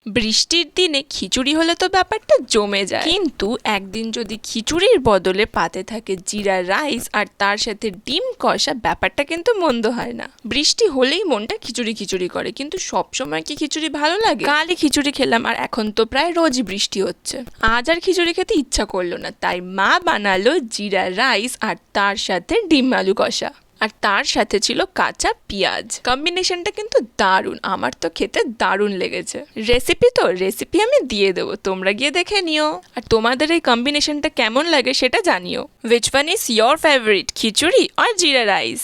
বৃষ্টির দিনে খিচুড়ি হলে তো ব্যাপারটা জমে যায়, কিন্তু একদিন যদি খিচুড়ির বদলে পাতে থাকে জিরা রাইস আর তার সাথে ডিম কষা, ব্যাপারটা কিন্তু মন্দ হয় না। বৃষ্টি হলেই মনটা খিচুড়ি খিচুড়ি করে, কিন্তু সবসময় কি খিচুড়ি ভালো লাগে? কালই খিচুড়ি খেলাম আর এখন তো প্রায় রোজই বৃষ্টি হচ্ছে। আজ আর খিচুড়ি খেতে ইচ্ছা করলো না, তাই মা বানালো জিরা রাইস আর তার সাথে ডিম আলু কষা, আর তার সাথে ছিল কাঁচা পেঁয়াজ। কম্বিনেশনটা কিন্তু দারুণ, আমার তো খেতে দারুণ লেগেছে। রেসিপি আমি দিয়ে দেবো, তোমরা গিয়ে দেখে নিও। আর তোমাদের এই কম্বিনেশনটা কেমন লাগে সেটা জানিও। Which one is your favourite, khichuri আর জিরা রাইস?